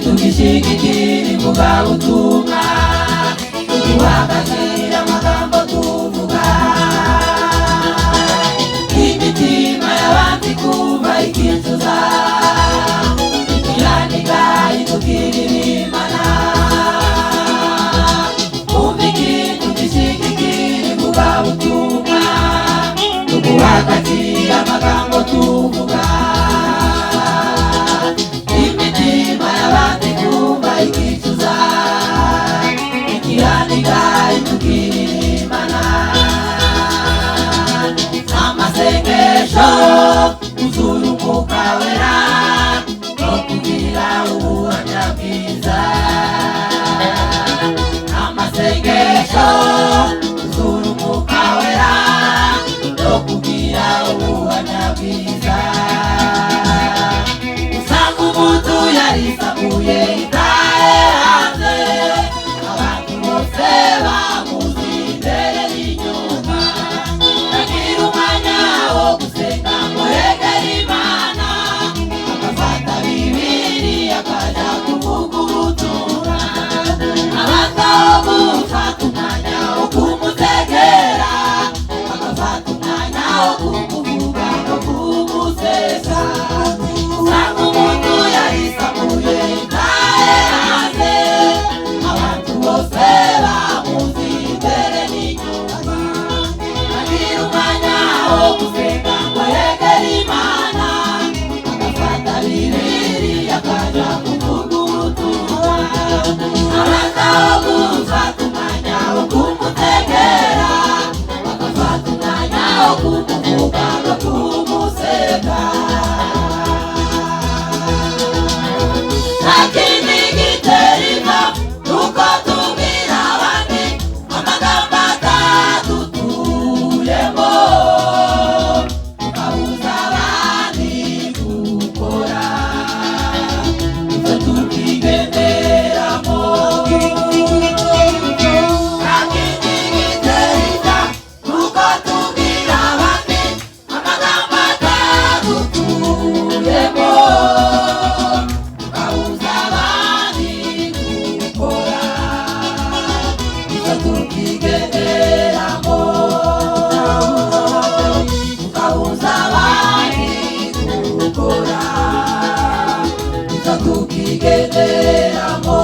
tugishigikira ivugabutumwa, tuguhagazira amagambo tuvuga. Imitima y'abandi kumva ikicuza, ikiraniga itugirira Imana. Umva ikintu gishigikira ivugabutumwa, tuguhagazira amagambo tuvuga. Imitima y'abandi kumva ikicuza, ikiraniga itugirira Imana. Amasengesho uzura Umwuka Wera no kugira ubuhamya bwiza. Amasengesho uzura Umwuka Wera no kugira ubuhamya bwiza. Usanga umuntu yarisamuye itahe hanze, abantu bose bamuzi imbere n'inyuma. Agira umwanya wo gusenga ngo yegere Imana, agafata Bibiliya akaja kuvuga ubutumwa. Abataho gufata umwanya wo kumutegera, agafata umwanya wo kumuvuga no kumusesa. Usanga umuntu yarisamuye itahe hanze, abantu bose bamuzi imbere n'inyuma. Agira umwanya wo gusenga ngo yegere Imana, agafata Bibiliya akaja kuvuga ubutumwa. Abataho gufata umwanya wo kumutegera, agafata umwanya wo kumuvuga no kumuseka. Lakini giterima nuko tubwira abandi amagambo atadutuyemo, tukabuza abandi gukora ibyo tukigenderamo. Lakini giterima nuko tubwira abandi amagambo atadutuyemo, tukabuza abandi gukora ibyo tukigenderamo. Tukabuza abandi gukora ibyo tukigenderamo.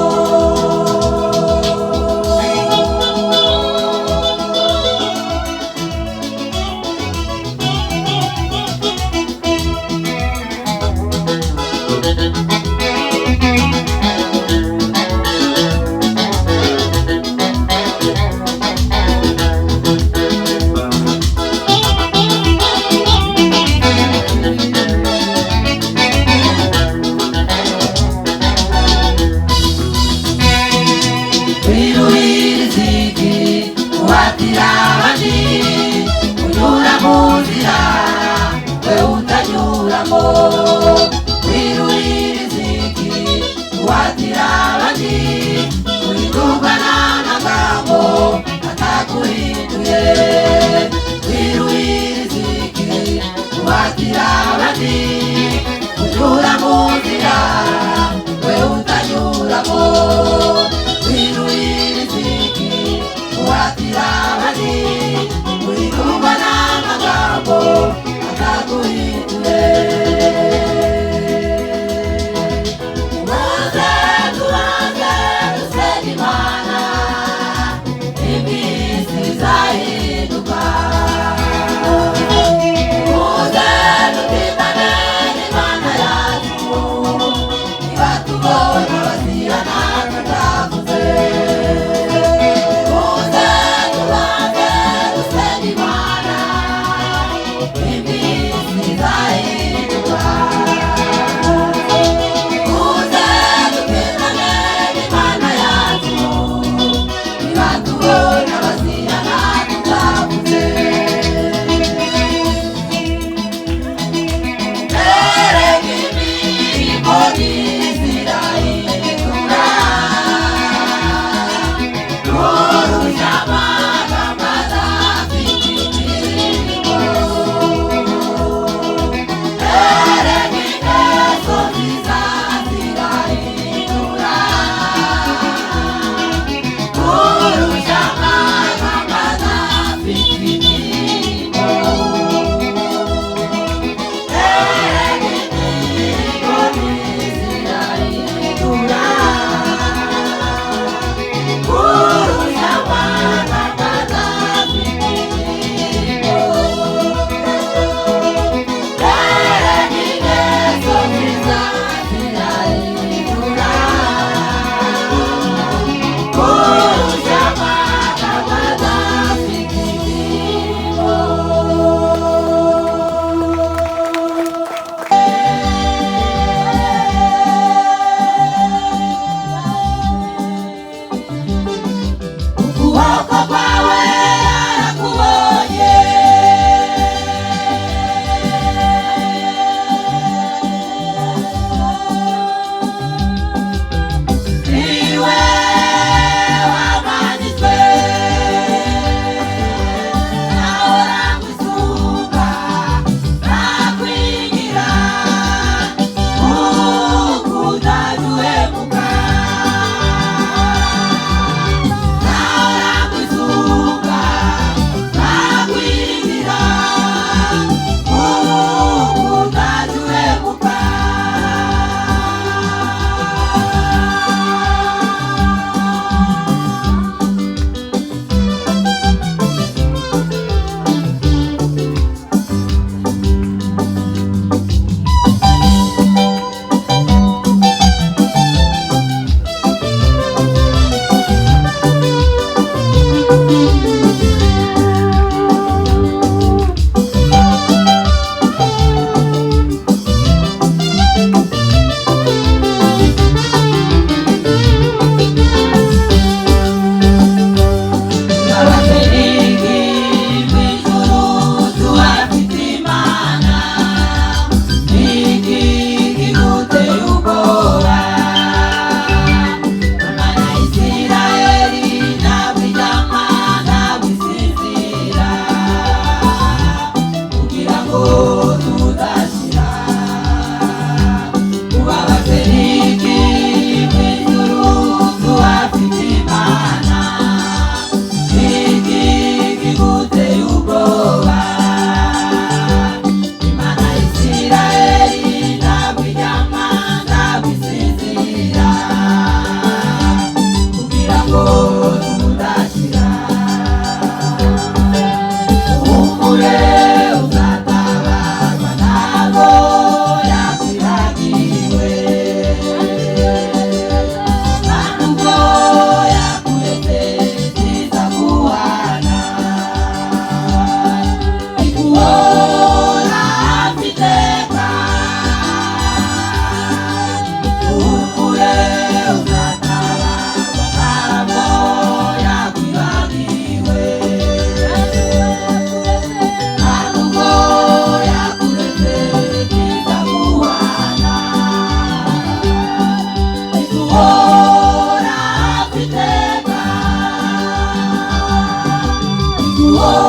oh.